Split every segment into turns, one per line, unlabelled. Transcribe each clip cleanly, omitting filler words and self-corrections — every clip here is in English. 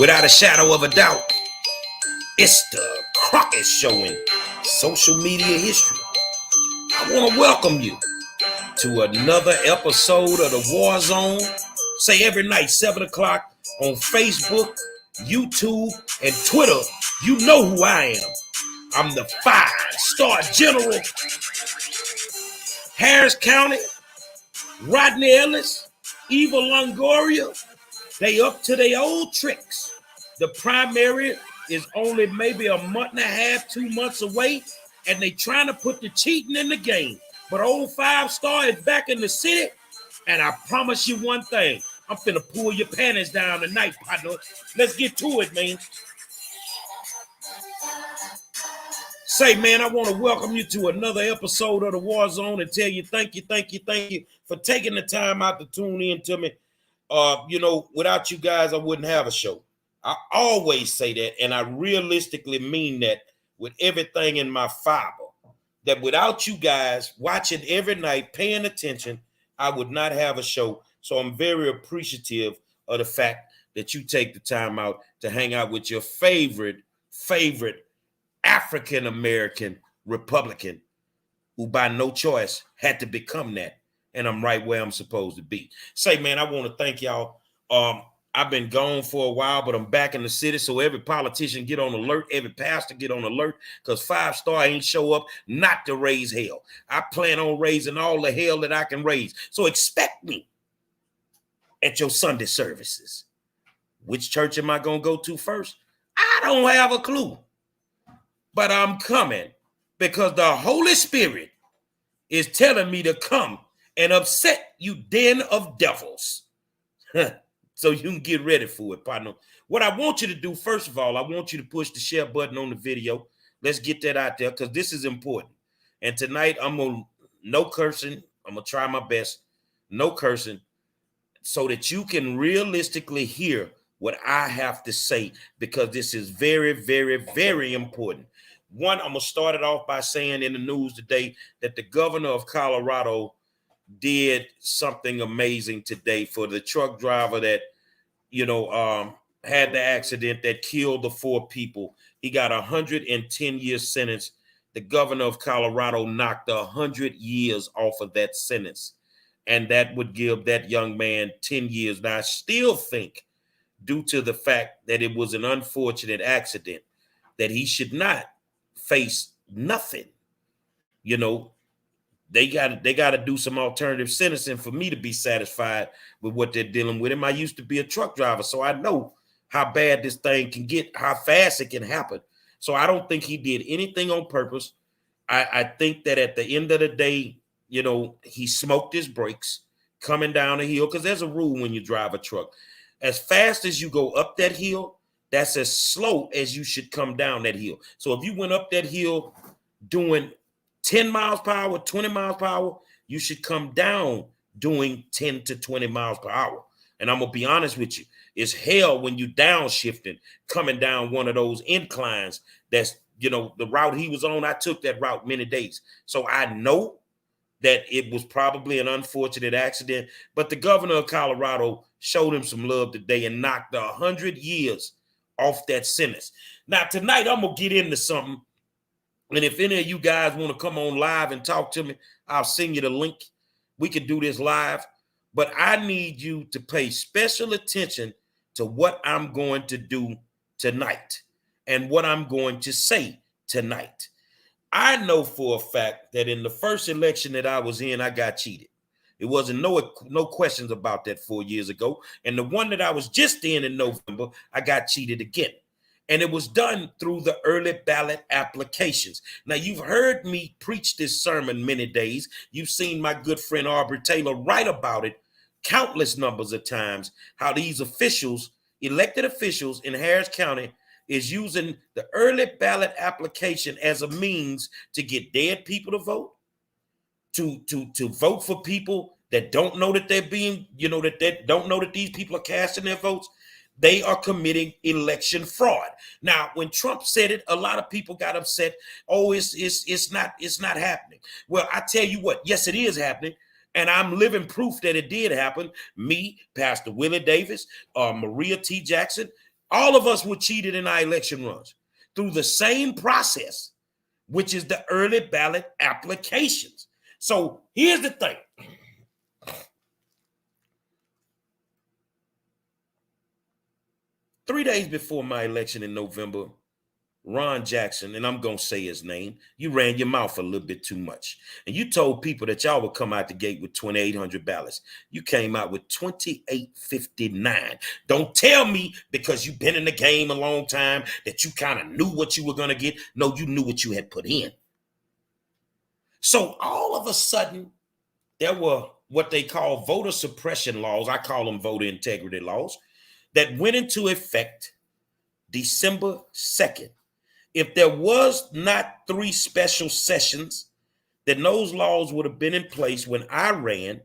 Without a shadow of a doubt, it's the Crockett Show in social media history. I want to welcome you to another episode of the Warzone. Say every night, 7 o'clock on Facebook, YouTube, and Twitter. You know who I am. I'm the 5-star general, Harris County, Rodney Ellis, Longoria. They up to their old tricks. The primary is only maybe a month and a half, 2 months away, and they trying to put the cheating in the game. But old 5-star is back in the city, and I promise you one thing. I'm finna pull your panties down tonight, partner. Let's get to it, man. Say, man, I want to welcome you to another episode of the Warzone and tell you thank you for taking the time out to tune in to me. Without you guys, I wouldn't have a show. I always say that, and I realistically mean that with everything in my fiber, that without you guys watching every night, paying attention, I would not have a show. So I'm very appreciative of the fact that you take the time out to hang out with your favorite African-American Republican who by no choice had to become that. And I'm right where I'm supposed to be. Say, man, I want to thank y'all. I've been gone for a while, but I'm back in the city. So every politician get on alert. Every pastor get on alert, because 5-star ain't show up not to raise hell. I plan on raising all the hell that I can raise. So expect me at your Sunday services. Which church am I going to go to first? I don't have a clue. But I'm coming because the Holy Spirit is telling me to come and upset you den of devils. So you can get ready for it, partner. What I want you to do, first of all, I want you to push the share button on the video. Let's get that out there because this is important. And tonight, no cursing. I'm going to try my best. No cursing, so that you can realistically hear what I have to say, because this is very, very, very important. One, I'm going to start it off by saying in the news today that the governor of Colorado did something amazing today for the truck driver that, had the accident that killed the 4 people. He got a 110-year sentence. The governor of Colorado knocked 100 years off of that sentence. And that would give that young man 10 years. Now, I still think, due to the fact that it was an unfortunate accident, that he should not face nothing. They got to do some alternative sentencing for me to be satisfied with what they're dealing with him. I used to be a truck driver, so I know how bad this thing can get, how fast it can happen. So I don't think he did anything on purpose. I think that at the end of the day, he smoked his brakes coming down the hill, because there's a rule when you drive a truck. As fast as you go up that hill, that's as slow as you should come down that hill. So if you went up that hill doing 10 miles per hour, 20 miles per hour, you should come down doing 10 to 20 miles per hour. And I'm going to be honest with you, it's hell when you downshifting, coming down one of those inclines. That's, the route he was on. I took that route many days. So I know that it was probably an unfortunate accident, but the governor of Colorado showed him some love today and knocked 100 years off that sentence. Now, tonight, I'm going to get into something. And if any of you guys want to come on live and talk to me, I'll send you the link. We can do this live. But I need you to pay special attention to what I'm going to do tonight and what I'm going to say tonight. I know for a fact that in the first election that I was in, I got cheated. It wasn't no questions about that 4 years ago. And the one that I was just in November, I got cheated again. And it was done through the early ballot applications. Now, you've heard me preach this sermon many days. You've seen my good friend Aubrey Taylor write about it countless numbers of times, how these officials, elected officials in Harris County, is using the early ballot application as a means to get dead people to vote, to vote for people that don't know that they're being, that they don't know that these people are casting their votes. They are committing election fraud. Now, when Trump said it, a lot of people got upset. Oh, it's not happening. Well, I tell you what, yes, it is happening. And I'm living proof that it did happen. Me, Pastor Willie Davis, Maria T. Jackson, All of us were cheated in our election runs through the same process, which is the early ballot applications. So here's the thing. 3 days before my election in November, Ron Jackson, and I'm going to say his name, you ran your mouth a little bit too much. And you told people that y'all would come out the gate with 2,800 ballots. You came out with 2,859. Don't tell me because you've been in the game a long time that you kind of knew what you were going to get. No, you knew what you had put in. So all of a sudden, there were what they call voter suppression laws. I call them voter integrity laws that went into effect December 2nd. If there was not 3 special sessions, then those laws would have been in place when I ran,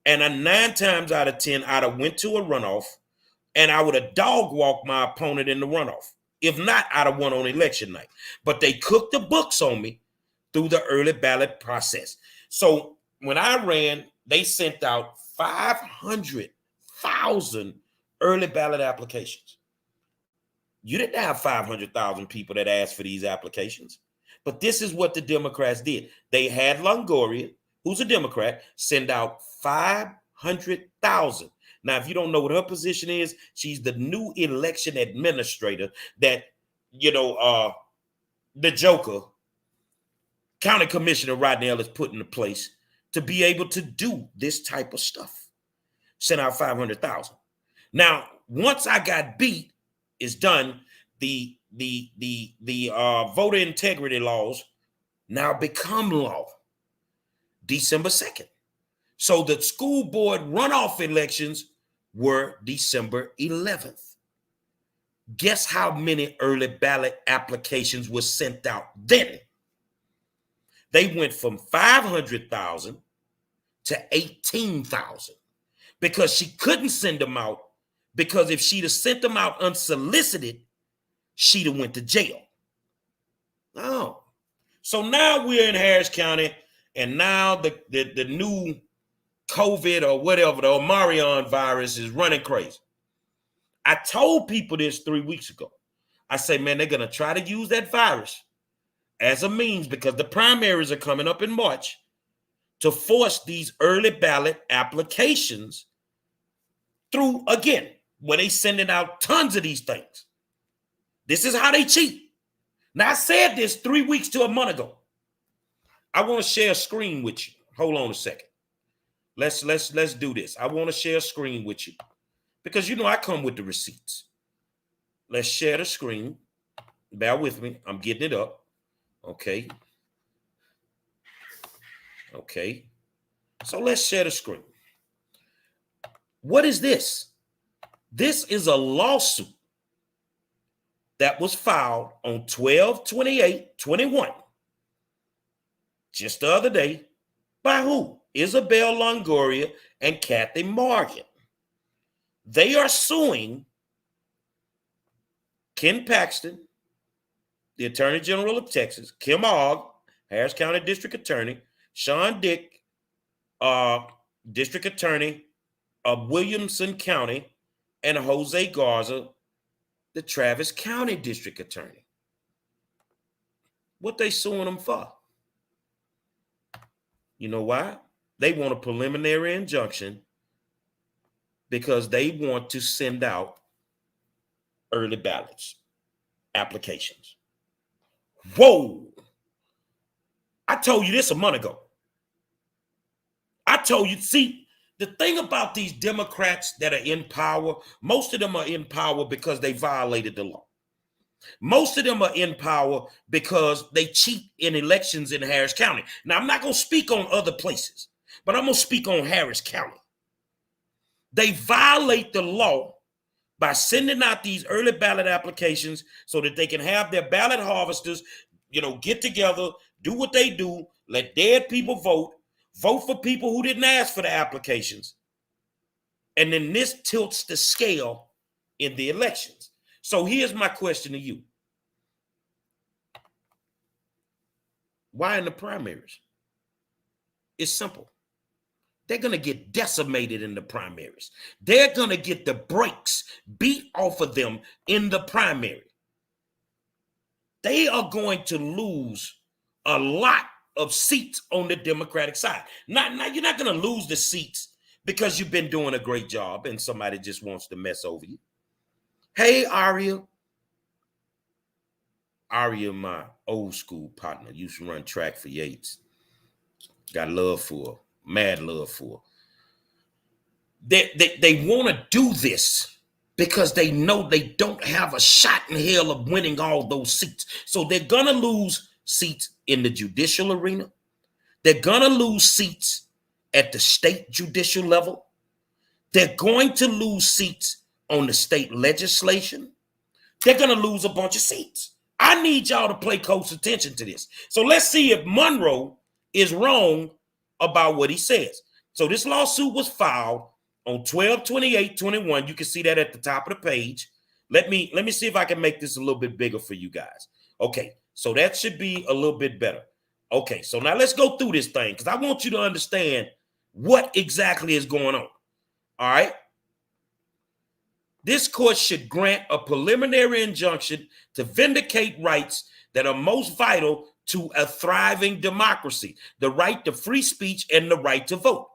and 9 times out of 10, I'd have went to a runoff, and I would have dog walked my opponent in the runoff. If not, I'd have won on election night. But they cooked the books on me through the early ballot process. So when I ran, they sent out 500,000 early ballot applications. You didn't have 500,000 people that asked for these applications. But this is what the Democrats did. They had Longoria, who's a Democrat, send out 500,000. Now, if you don't know what her position is, she's the new election administrator that, the Joker, County Commissioner Rodney Ellis, put into place to be able to do this type of stuff. Sent out 500,000. Now, once I got beat, is done, the voter integrity laws now become law December 2nd. So the school board runoff elections were December 11th. Guess how many early ballot applications were sent out then? They went from 500,000 to 18,000 because she couldn't send them out. Because if she'd have sent them out unsolicited, she'd have went to jail. Oh. So now we're in Harris County, and now the new COVID or whatever, the Omarion virus is running crazy. I told people this 3 weeks ago. I say, man, they're going to try to use that virus as a means because the primaries are coming up in March to force these early ballot applications through again. Where they sending out tons of these things. This is how they cheat. Now, I said this 3 weeks to a month ago. I want to share a screen with you. Hold on a second. Let's do this. I want to share a screen with you because I come with the receipts. Let's share the screen. Bear with me. I'm getting it up. Okay. Okay. So let's share the screen. What is this? This is a lawsuit that was filed on 12/28/21, just the other day, by who? Isabel Longoria and Kathy Morgan. They are suing Ken Paxton, the Attorney General of Texas, Kim Ogg, Harris County District Attorney, Sean Dick, District Attorney of Williamson County, and Jose Garza, the Travis County District Attorney. What they suing them for? You know why? They want a preliminary injunction because they want to send out early ballots applications. Whoa! I told you this a month ago. I told you, see, the thing about these Democrats that are in power, most of them are in power because they violated the law. Most of them are in power because they cheat in elections in Harris County. Now, I'm not going to speak on other places, but I'm going to speak on Harris County. They violate the law by sending out these early ballot applications so that they can have their ballot harvesters, get together, do what they do, let dead people vote for people who didn't ask for the applications. And then this tilts the scale in the elections. So here's my question to you. Why in the primaries? It's simple. they're going to get decimated in the primaries. They're going to get the brakes beat off of them in the primary. They are going to lose a lot of seats on the Democratic side. Now you're not going to lose the seats because you've been doing a great job and somebody just wants to mess over you. Hey, Aria. Aria, my old school partner, used to run track for Yates. Got love for her, mad love for her. They want to do this because they know they don't have a shot in hell of winning all those seats. So they're going to lose seats in the judicial arena. They're going to lose seats at the state judicial level. They're going to lose seats on the state legislation. They're going to lose a bunch of seats. I need y'all to pay close attention to this. So let's see if Monroe is wrong about what he says. So this lawsuit was filed on 12/28/21. You can see that at the top of the page. Let me see if I can make this a little bit bigger for you guys. Okay, so that should be a little bit better. Okay, so now let's go through this thing because I want you to understand what exactly is going on. All right. This court should grant a preliminary injunction to vindicate rights that are most vital to a thriving democracy: the right to free speech and the right to vote.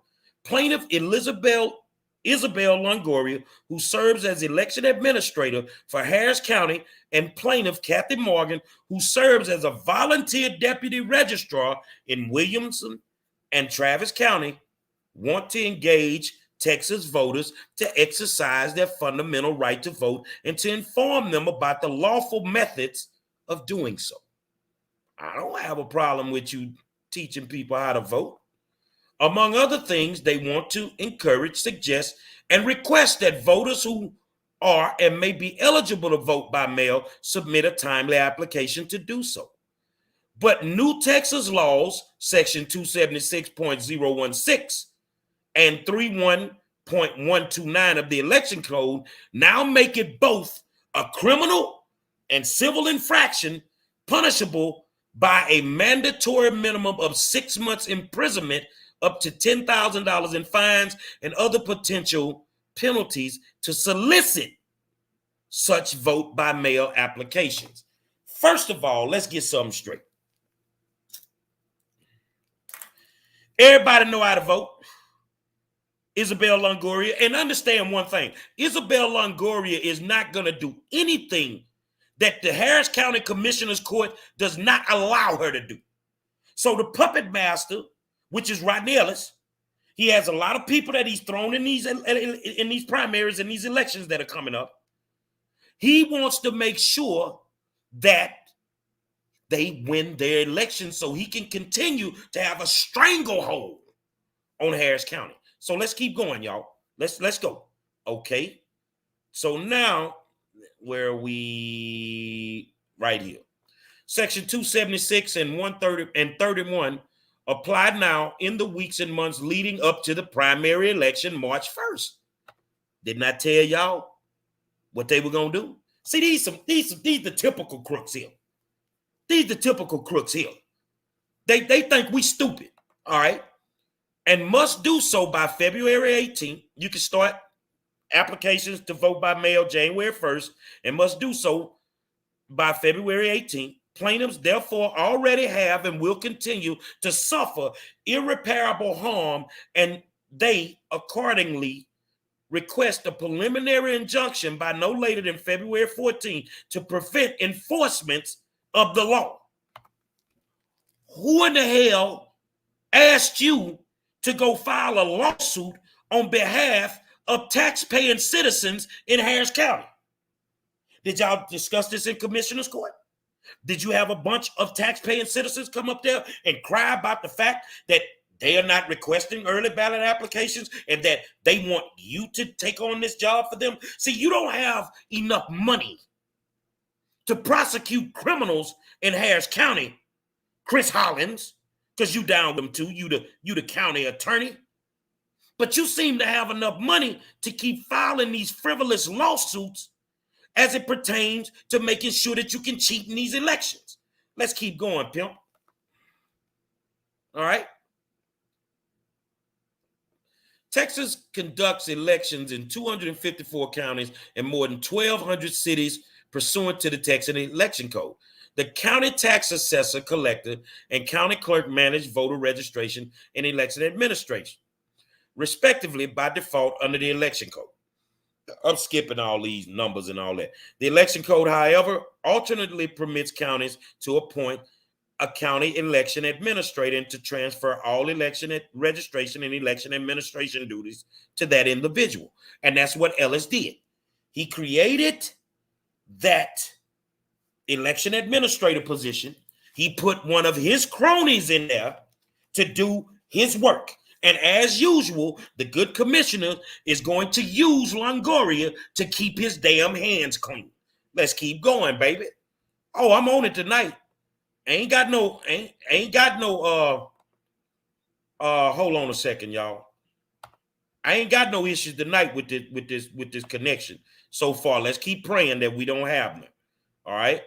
Plaintiff Isabel Longoria, who serves as election administrator for Harris County, and plaintiff Kathy Morgan, who serves as a volunteer deputy registrar in Williamson and Travis County, want to engage Texas voters to exercise their fundamental right to vote and to inform them about the lawful methods of doing so. I don't have a problem with you teaching people how to vote. Among other things, they want to encourage, suggest, and request that voters who are and may be eligible to vote by mail submit a timely application to do so. But new Texas laws, section 276.016 and 31.129 of the election code, now make it both a criminal and civil infraction punishable by a mandatory minimum of 6 months imprisonment, up to $10,000 in fines and other potential penalties to solicit such vote by mail applications. First of all, let's get something straight. Everybody know how to vote. Isabel Longoria, and understand one thing: Isabel Longoria is not going to do anything that the Harris County Commissioner's Court does not allow her to do. So the puppet master, which is Rodney Ellis, he has a lot of people that he's thrown in these primaries and these elections that are coming up. He wants to make sure that they win their election so he can continue to have a stranglehold on Harris County. So let's keep going, y'all. Let's go. Okay. So now, where are we? Right here. Section 276 and 130 and 31 applied now in the weeks and months leading up to the primary election, March 1st. Didn't I tell y'all what they were gonna do? See, these the typical crooks here. These the typical crooks here. They think we stupid. All right. And must do so by February 18th. You can start applications to vote by mail January 1st and must do so by February 18th. Plaintiffs therefore already have and will continue to suffer irreparable harm, and they accordingly request a preliminary injunction by no later than February 14th to prevent enforcement of the law. Who in the hell asked you to go file a lawsuit on behalf of tax-paying citizens in Harris County? Did y'all discuss this in Commissioner's Court? Did you have a bunch of tax-paying citizens come up there and cry about the fact that they are not requesting early ballot applications and that they want you to take on this job for them? See, you don't have enough money to prosecute criminals in Harris County, Chris Hollins, because you down them too, you the county attorney. But you seem to have enough money to keep filing these frivolous lawsuits as it pertains to making sure that you can cheat in these elections. Let's keep going, pimp. All right. Texas conducts elections in 254 counties and more than 1,200 cities pursuant to the Texas Election Code. The county tax assessor, collector, and county clerk manage voter registration and election administration, respectively, by default under the election code. I'm skipping all these numbers and all that. The election code, however, alternately permits counties to appoint a county election administrator and to transfer all election registration and election administration duties to that individual. And that's what Ellis did. He created that election administrator position. He put one of his cronies in there to do his work. And as usual, the good commissioner is going to use Longoria to keep his damn hands clean. Let's keep going, baby. Oh, I'm on it tonight. Ain't got no, hold on a second, y'all. I ain't got no issues tonight with this connection so far. Let's keep praying that we don't have them. All right.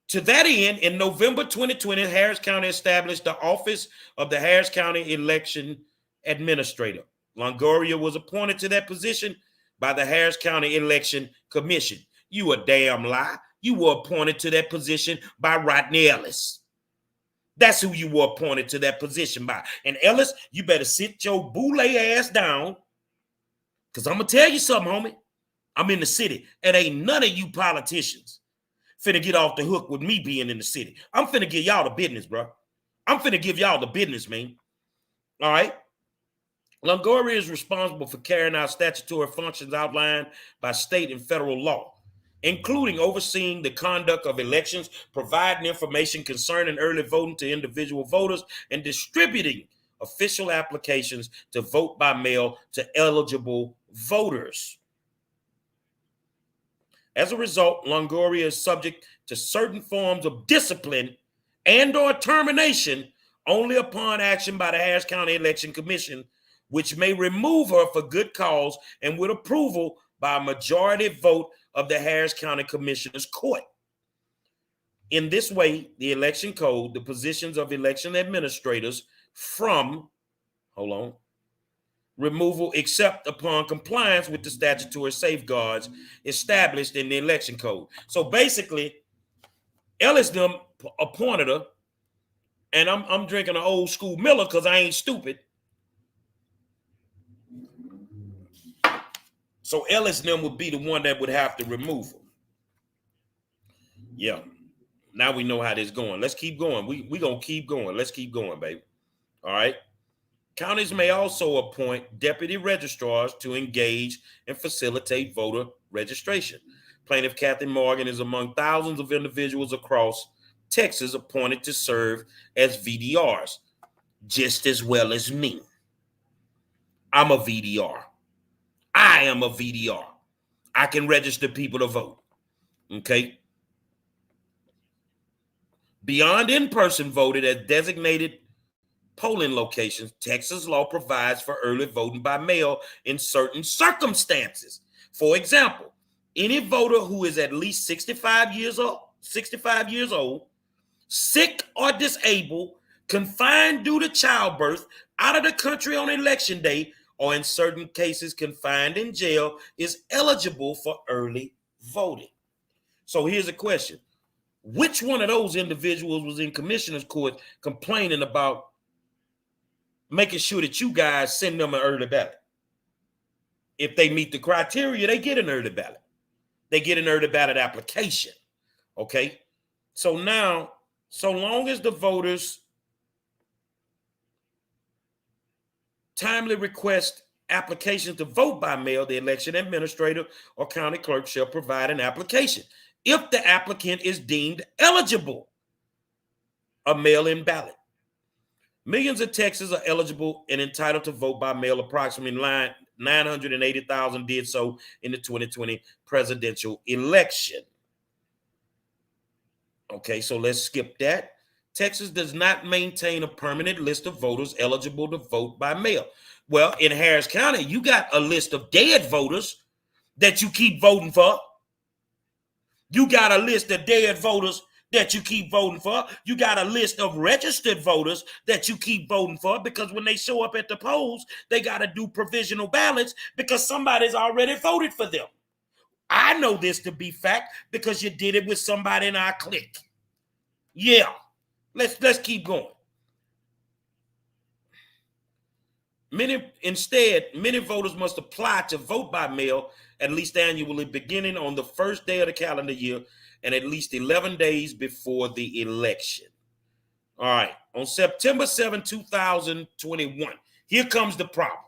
To that end, in November 2020, Harris County established the Office of the Harris County Election Administrator. Longoria was appointed to that position by the Harris County Election Commission. You a damn lie. You were appointed to that position by RODNEY ELLIS. That's who you were appointed to that position by. And Ellis, you better sit your boule ass down, because I'm going to tell you something, homie. I'm in the city. It ain't none of you politicians finna get off the hook with me being in the city. I'm finna give y'all the business, bro. I'm finna give y'all the business, man. All right? Longoria is responsible for carrying out statutory functions outlined by state and federal law, including overseeing the conduct of elections, providing information concerning early voting to individual voters, and distributing official applications to vote by mail to eligible voters. As a result, Longoria is subject to certain forms of discipline and or termination only upon action by the Harris County Election Commission, which may remove her for good cause and with approval by a majority vote of the Harris County Commissioner's Court. In this way, the election code, the positions of election administrators from, removal except upon compliance with the statutory safeguards established in the election code. So basically, Ellis them appointed her, and I'm drinking an old school Miller because I ain't stupid. So Ellis them would be the one that would have to remove her. Yeah. Now we know how this is going. Let's keep going. We gonna keep going. Let's keep going, baby. All right. Counties may also appoint deputy registrars to engage and facilitate voter registration. Plaintiff Kathy Morgan is among thousands of individuals across Texas appointed to serve as VDRs, just as well as me. I'm a VDR. I am a VDR. I can register people to vote. Okay. Beyond in-person voting at designated polling locations, Texas law provides for early voting by mail in certain circumstances. For example, any voter who is at least 65 years old, sick or disabled, confined due to childbirth, out of the country on election day, or in certain cases confined in jail, is eligible for early voting. So here's a question. Which one of those individuals was in commissioner's court complaining about making sure that you guys send them an early ballot? If they meet the criteria, they get an early ballot. They get an early ballot application. Okay. So now, so long as the voters timely request applications to vote by mail, the election administrator or county clerk shall provide an application. If the applicant is deemed eligible, a mail-in ballot. Millions of Texans are eligible and entitled to vote by mail. Approximately 980,000 did so in the 2020 presidential election. Okay, so let's skip that. Texas does not maintain a permanent list of voters eligible to vote by mail. Well, in Harris County, you got a list of dead voters that you keep voting for. You got a list of dead voters that you keep voting for. You got a list of registered voters that you keep voting for, because when they show up at the polls, they got to do provisional ballots because somebody's already voted for them. I know this to be fact because you did it with somebody in our clique. Yeah, let's keep going. Many voters must apply to vote by mail at least annually, beginning on the first day of the calendar year and at least 11 days before the election. All right, on September 7, 2021, here comes the problem.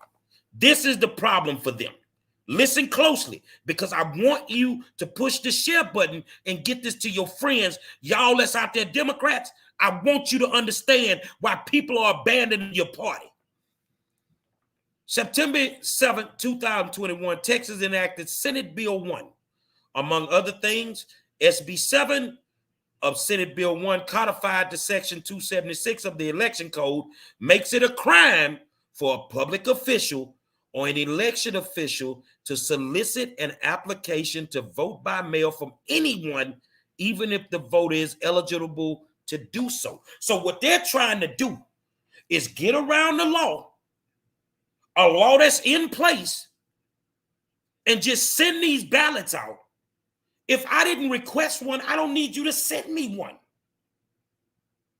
This is the problem for them. Listen closely, because I want you to push the share button and get this to your friends. Y'all that's out there, Democrats, I want you to understand why people are abandoning your party. September 7, 2021, Texas enacted Senate Bill 1. Among other things, SB 7 of Senate Bill 1 codified to Section 276 of the Election Code, makes it a crime for a public official or an election official to solicit an application to vote by mail from anyone, even if the voter is eligible to do so. So what they're trying to do is get around the law, a law that's in place, and just send these ballots out. If I didn't request one, I don't need you to send me one.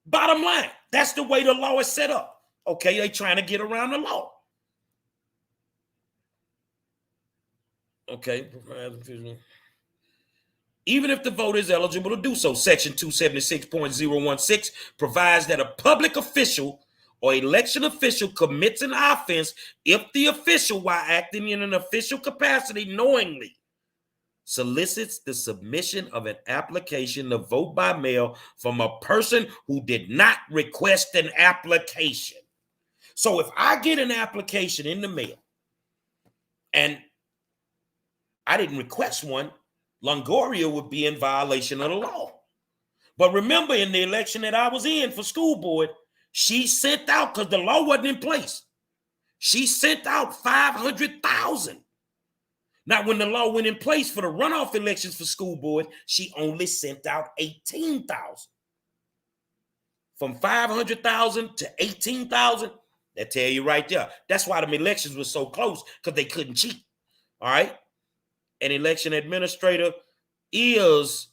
Bottom line, that's the way the law is set up. Okay, they're trying to get around the law. Okay, even if the voter is eligible to do so, Section 276.016 provides that a public official or election official commits an offense if the official, while acting in an official capacity, knowingly solicits the submission of an application to vote by mail from a person who did not request an application. So if I get an application in the mail and I didn't request one, Longoria would be in violation of the law. But remember, in the election that I was in for school board, she sent out, because the law wasn't in place, she sent out 500,000. Now, when the law went in place for the runoff elections for school board, she only sent out 18,000. From 500,000 to 18,000, that tell you right there. That's why the elections were so close, because they couldn't cheat. All right? An election administrator is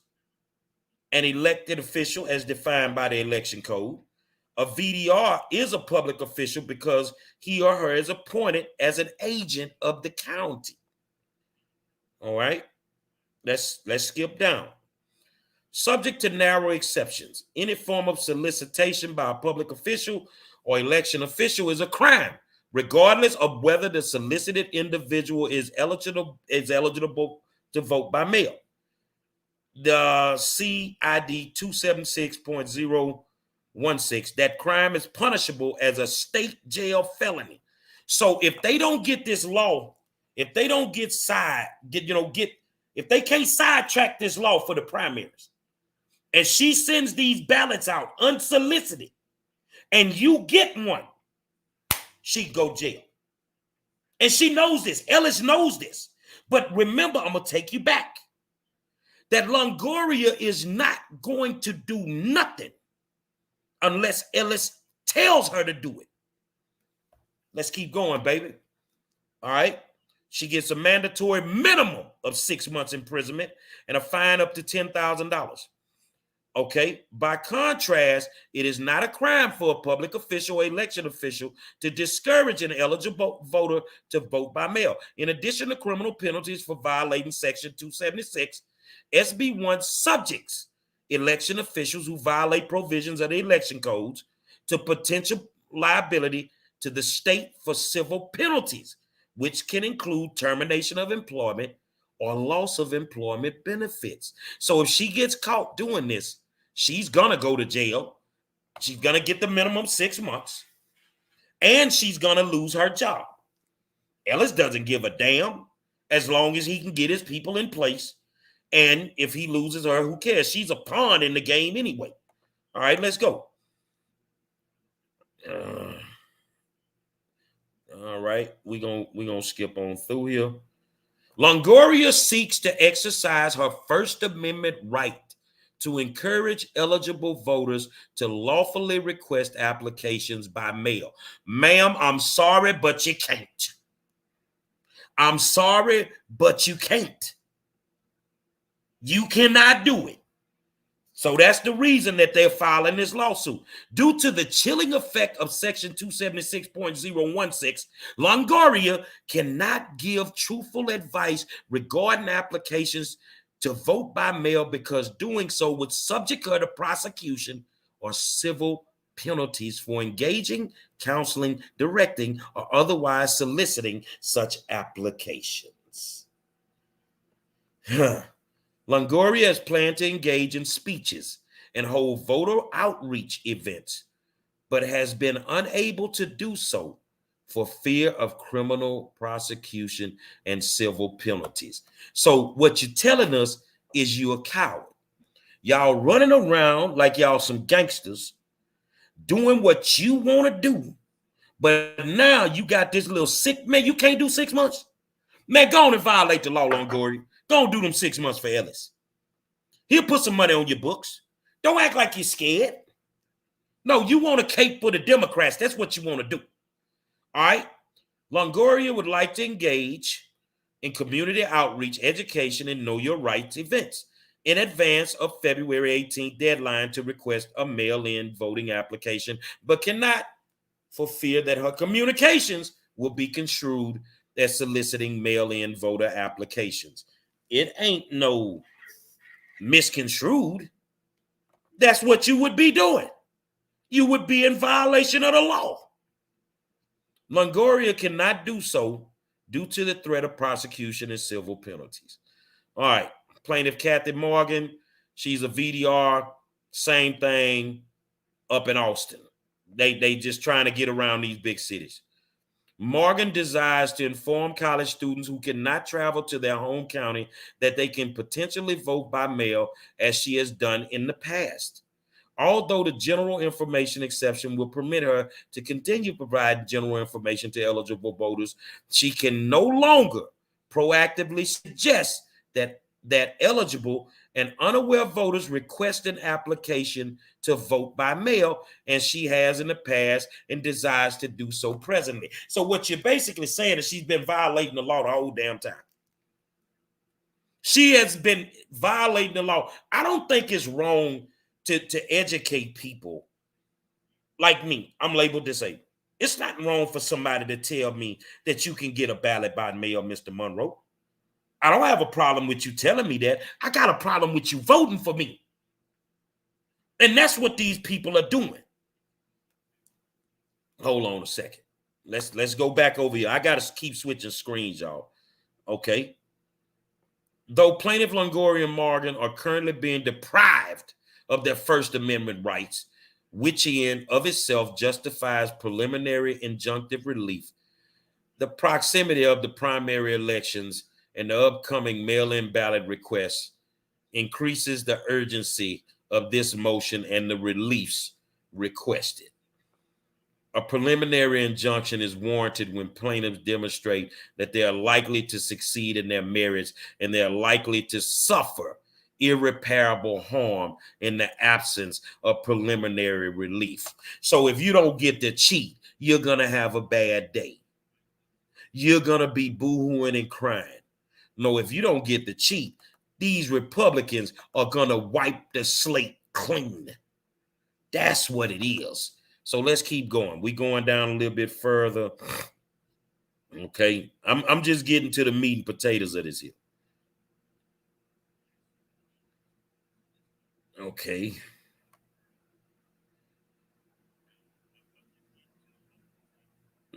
an elected official as defined by the election code. A VDR is a public official because he or her is appointed as an agent of the county. All right, let's skip down. Subject to narrow exceptions, any form of solicitation by a public official or election official is a crime, regardless of whether the solicited individual is eligible to vote by mail. The CID 276.016, that crime is punishable as a state jail felony. So if they don't get this law, if they don't if they can't sidetrack this law for the primaries, and she sends these ballots out unsolicited, and you get one, she go jail. And she knows this. Ellis knows this. But remember, I'm going to take you back. That Longoria is not going to do nothing unless Ellis tells her to do it. Let's keep going, baby. All right. She gets a mandatory minimum of 6 months imprisonment and a fine up to $10,000. Okay. By contrast, it is not a crime for a public official or election official to discourage an eligible voter to vote by mail. In addition to criminal penalties for violating Section 276, SB 1 subjects election officials who violate provisions of the election codes to potential liability to the state for civil penalties, which can include termination of employment or loss of employment benefits. So if she gets caught doing this, she's going to go to jail. She's going to get the minimum 6 months, and she's going to lose her job. Ellis doesn't give a damn as long as he can get his people in place. And if he loses her, who cares? She's a pawn in the game anyway. All right, let's go. All right, we're gonna skip on through here. Longoria seeks to exercise her First Amendment right to encourage eligible voters to lawfully request applications by mail. Ma'am, I'm sorry, but you can't. I'm sorry, but you can't. You cannot do it. So that's the reason that they're filing this lawsuit. Due to the chilling effect of Section 276.016, Longoria cannot give truthful advice regarding applications to vote by mail because doing so would subject her to prosecution or civil penalties for engaging, counseling, directing, or otherwise soliciting such applications. Longoria has planned to engage in speeches and hold voter outreach events, but has been unable to do so for fear of criminal prosecution and civil penalties. So what you're telling us is you're a coward. Y'all running around like y'all some gangsters doing what you want to do, but now you got this little sick man. You can't do 6 months. Man, go on and violate the law, Longoria. Go on, do them 6 months for Ellis. He'll put some money on your books. Don't act like you're scared. No, you want a cape for the Democrats. That's what you want to do. All right? Longoria would like to engage in community outreach, education, and know your rights events in advance of February 18th deadline to request a mail-in voting application, but cannot for fear that her communications will be construed as soliciting mail-in voter applications. It ain't no misconstrued. That's what you would be doing. You would be in violation of the law. Longoria cannot do so due to the threat of prosecution and civil penalties. All right, plaintiff Kathy Morgan, she's a VDR, same thing up in Austin. They just trying to get around these big cities. Morgan desires to inform college students who cannot travel to their home county that they can potentially vote by mail, as she has done in the past. Although the general information exception will permit her to continue providing general information to eligible voters, she can no longer proactively suggest that eligible and unaware voters request an application to vote by mail, and she has in the past and desires to do so presently. So what you're basically saying is she's been violating the law the whole damn time. She has been violating the law. I don't think it's wrong to educate people like me. I'm labeled disabled. It's not wrong for somebody to tell me that you can get a ballot by mail, Mr. Monroe. I don't have a problem with you telling me that. I got a problem with you voting for me. And that's what these people are doing. Hold on a second. Let's go back over here. I got to keep switching screens, y'all. Okay. Though plaintiff Longoria and Morgan are currently being deprived of their First Amendment rights, which in of itself justifies preliminary injunctive relief, the proximity of the primary elections and the upcoming mail-in ballot requests increases the urgency of this motion and the reliefs requested. A preliminary injunction is warranted when plaintiffs demonstrate that they are likely to succeed in their merits and they are likely to suffer irreparable harm in the absence of preliminary relief. So if you don't get to cheat, you're going to have a bad day. You're going to be boo-hooing and crying. No, if you don't get the cheat, these Republicans are going to wipe the slate clean. That's what it is. So let's keep going. We're going down a little bit further. Okay. I'm just getting to the meat and potatoes of this here. Okay.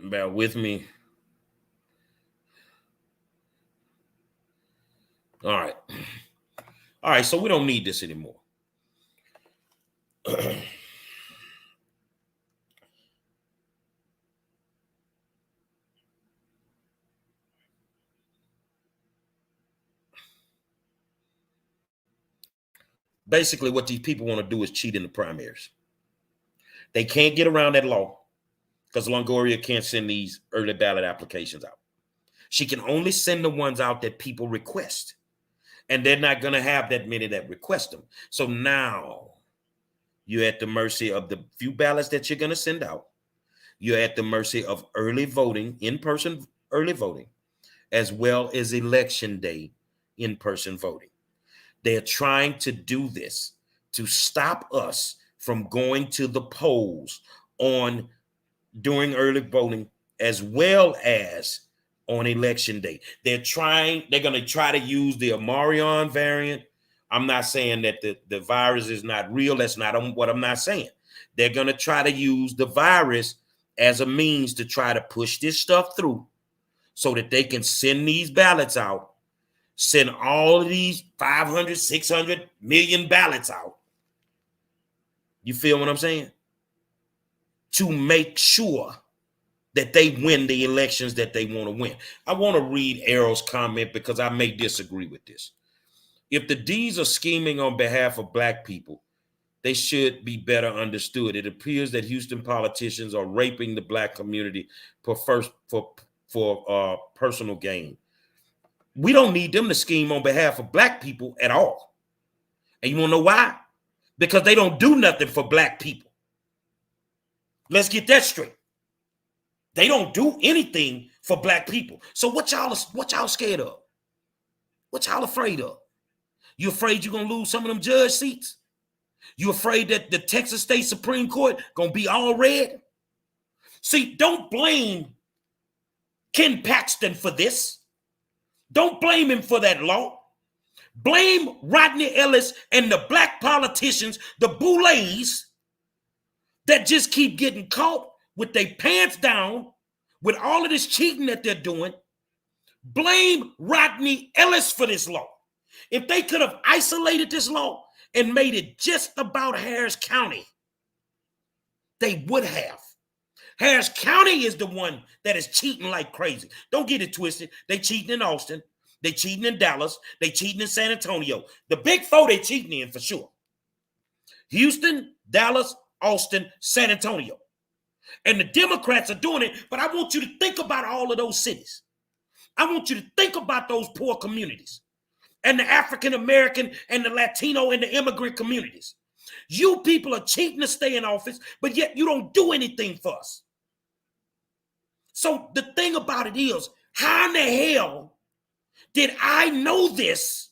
Bear with me. All right. All right, so we don't need this anymore. Basically, what these people want to do is cheat in the primaries. They can't get around that law because Longoria can't send these early ballot applications out. She can only send the ones out that people request. And they're not going to have that many that request them. So now you're at the mercy of the few ballots that you're going to send out. You're at the mercy of early voting, in-person early voting, as well as election day in-person voting. They're trying to do this to stop us from going to the polls during early voting as well as on election day. They're going to try to use the Omicron variant. I'm not saying that the virus is not real. That's not what I'm not saying. They're going to try to use the virus as a means to try to push this stuff through so that they can send these ballots out, send all of these 500, 600 million ballots out. You feel what I'm saying? To make sure that they win the elections that they want to win. I want to read Errol's comment because I may disagree with this. If the D's are scheming on behalf of Black people, they should be better understood. It appears that Houston politicians are raping the Black community for personal gain. We don't need them to scheme on behalf of Black people at all. And you want to know why? Because they don't do nothing for Black people. Let's get that straight. They don't do anything for Black people. So what y'all scared of? What y'all afraid of? You afraid you're going to lose some of them judge seats? You afraid that the Texas State Supreme Court going to be all red? See, don't blame Ken Paxton for this. Don't blame him for that law. Blame Rodney Ellis and the Black politicians, the boulets that just keep getting caught with their pants down with all of this cheating that they're doing. Blame Rodney Ellis for this law. If they could have isolated this law and made it just about Harris County, they would have. Harris County is the one that is cheating like crazy. Don't get it twisted. They cheating in Austin. They cheating in Dallas. They cheating in San Antonio. The big four they cheating in for sure. Houston, Dallas, Austin, San Antonio. And the Democrats are doing it, but I want you to think about all of those cities. I want you to think about those poor communities and the African-American and the Latino and the immigrant communities. You people are cheating to stay in office, but yet you don't do anything for us. So the thing about it is, how in the hell did I know this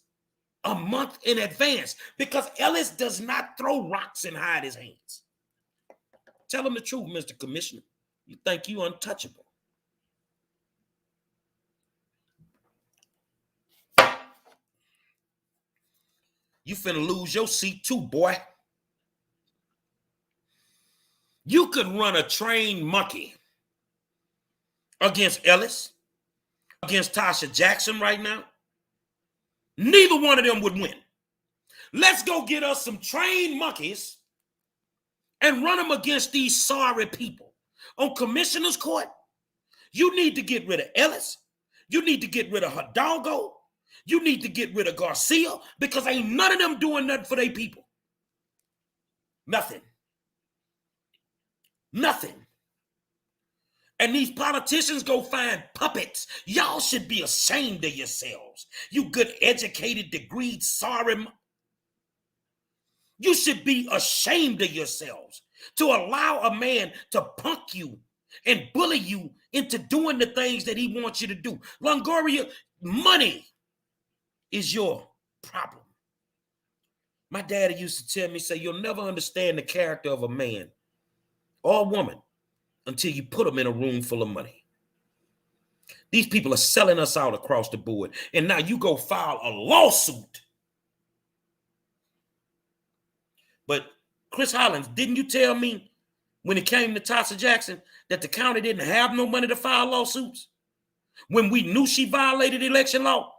a month in advance? Because Ellis does not throw rocks and hide his hands. Tell him the truth, Mr. Commissioner. You think you untouchable. You finna lose your seat too, boy. You could run a trained monkey against Ellis, against Tasha Jackson right now. Neither one of them would win. Let's go get us some trained monkeys and run them against these sorry people. On Commissioner's Court, you need to get rid of Ellis. You need to get rid of Hidalgo. You need to get rid of Garcia because ain't none of them doing nothing for their people. Nothing. Nothing. And these politicians go find puppets. Y'all should be ashamed of yourselves. You good, educated, degreed, sorry. You should be ashamed of yourselves to allow a man to punk you and bully you into doing the things that he wants you to do. Longoria, money is your problem. My daddy used to tell me, say, you'll never understand the character of a man or a woman until you put them in a room full of money. These people are selling us out across the board. And now you go file a lawsuit. But Chris Hollins, didn't you tell me when it came to Tasha Jackson that the county didn't have no money to file lawsuits? When we knew she violated election law,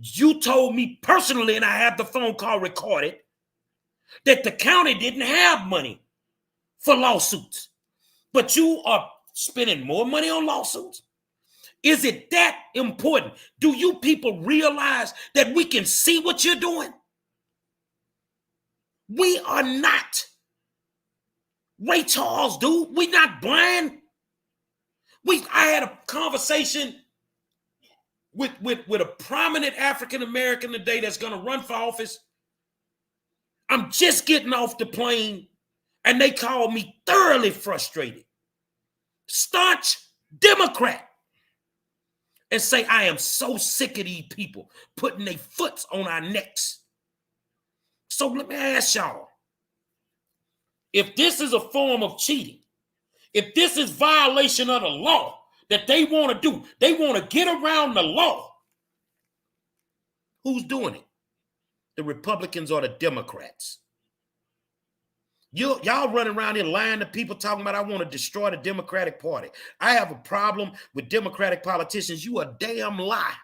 you told me personally, and I have the phone call recorded, that the county didn't have money for lawsuits. But you are spending more money on lawsuits? Is it that important? Do you people realize that we can see what you're doing? We are not Ray Charles, dude. We're not blind. I had a conversation with a prominent African American today that's going to run for office. I'm just getting off the plane and they call me thoroughly frustrated, staunch Democrat, and say, I am so sick of these people putting their foots on our necks. So let me ask y'all, if this is a form of cheating, if this is violation of the law that they want to do, they want to get around the law, who's doing it? The Republicans or the Democrats? Y'all running around here lying to people talking about I want to destroy the Democratic Party. I have a problem with Democratic politicians. You a damn lie.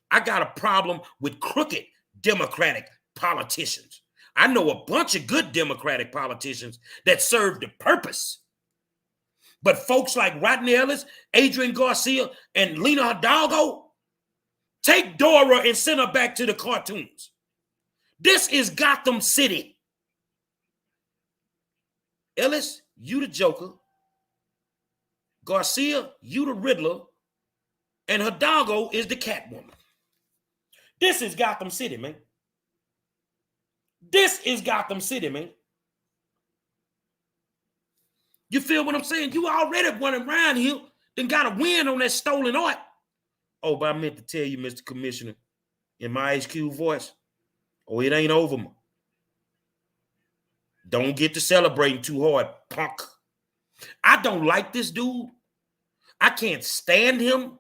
I got a problem with crooked Democratic politicians. I know a bunch of good Democratic politicians that serve the purpose. But folks like Rodney Ellis, Adrian Garcia, and Lena Hidalgo, take Dora and send her back to the cartoons. This is Gotham City. Ellis, you the Joker. Garcia, you the Riddler. And Hidalgo is the Catwoman. This is Gotham City, man. This is Gotham City, man. You feel what I'm saying? You already running around here, then got a win on that stolen art. Oh, but I meant to tell you, Mr. Commissioner, in my HQ voice, oh, it ain't over, man. Don't get to celebrating too hard, punk. I don't like this dude. I can't stand him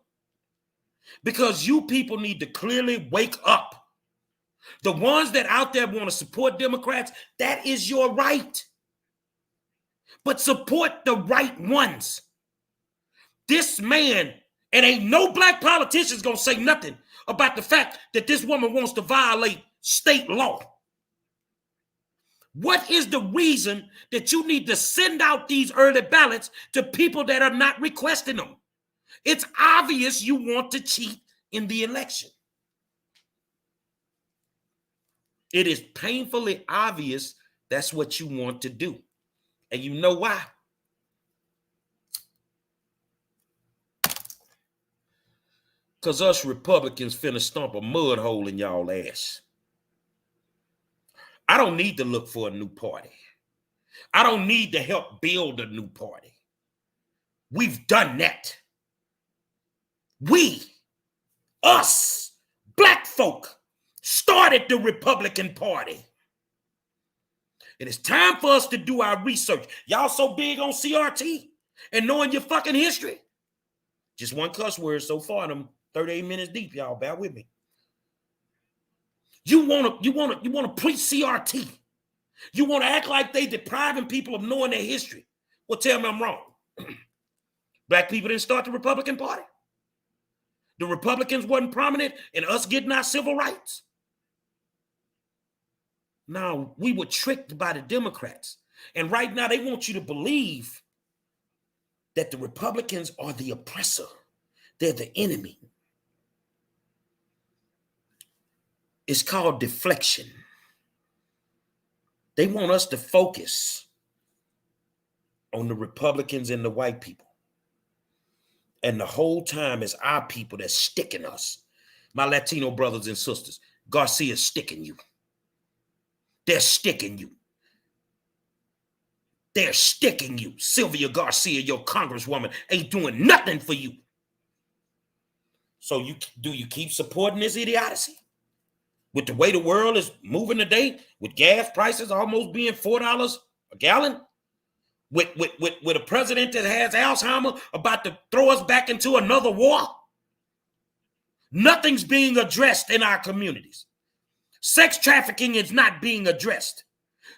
because you people need to clearly wake up. The ones that out there want to support Democrats, that is your right. But support the right ones. This man, and ain't no black politicians gonna say nothing about the fact that this woman wants to violate state law. What is the reason that you need to send out these early ballots to people that are not requesting them? It's obvious you want to cheat in the election. It is painfully obvious that's what you want to do. And you know why? Because us Republicans finna stomp a mud hole in y'all ass. I don't need to look for a new party. I don't need to help build a new party. We've done that. We, us, black folk, started the Republican Party. And it's time for us to do our research. Y'all so big on CRT and knowing your fucking history. Just one cuss word so far, and I'm 38 minutes deep, y'all. Bear with me. You want to preach CRT. You want to act like they depriving people of knowing their history. Well, tell me I'm wrong. Black people didn't start the Republican Party. The Republicans wasn't prominent in us getting our civil rights. Now, we were tricked by the Democrats. And right now, they want you to believe that the Republicans are the oppressor. They're the enemy. It's called deflection. They want us to focus on the Republicans and the white people. And the whole time it's our people that's sticking us. My Latino brothers and sisters, Garcia's sticking you. They're sticking you. They're sticking you. Sylvia Garcia, your congresswoman, ain't doing nothing for you. So do you keep supporting this idiocy? With the way the world is moving today, with gas prices almost being $4 a gallon, with a president that has Alzheimer's about to throw us back into another war, nothing's being addressed in our communities. Sex trafficking is not being addressed.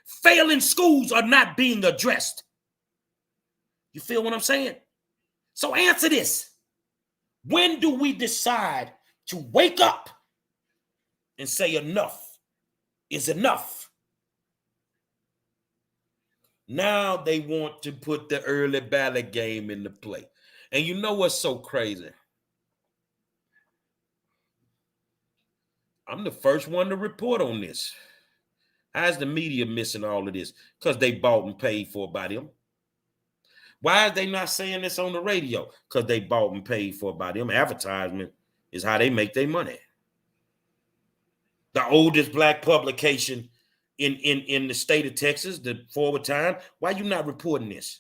Failing schools are not being addressed. You feel what I'm saying? So answer this. When do we decide to wake up and say enough is enough? Now they want to put the early ballot game into play. And you know what's so crazy? I'm the first one to report on this. How's the media missing all of this? Because they bought and paid for by them. Why are they not saying this on the radio? Because they bought and paid for by them. Advertisement is how they make their money. The oldest black publication in the state of Texas, the Forward Time. Why you not reporting this?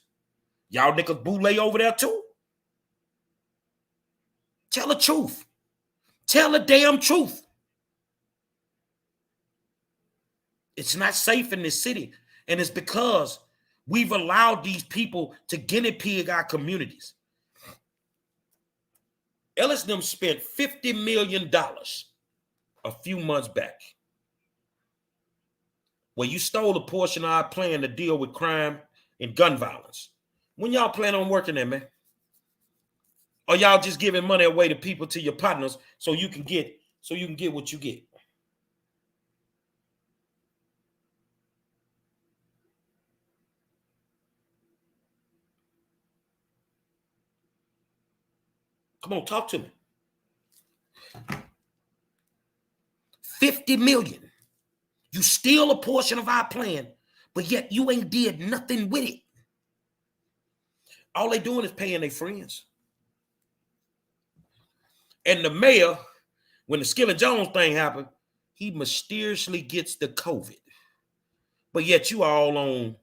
Y'all niggas bootleg over there too? Tell the truth. Tell the damn truth. It's not safe in this city. And it's because we've allowed these people to guinea pig our communities. Ellis and them spent $50 million a few months back, where you stole a portion of our plan to deal with crime and gun violence. When y'all plan on working there, man? Or y'all just giving money away to people, to your partners, so you can get what you get? Come on, talk to me. 50 million. You steal a portion of our plan, but yet you ain't did nothing with it. All they doing is paying their friends. And the mayor, when the Skilling Jones thing happened, he mysteriously gets the COVID. But yet you all on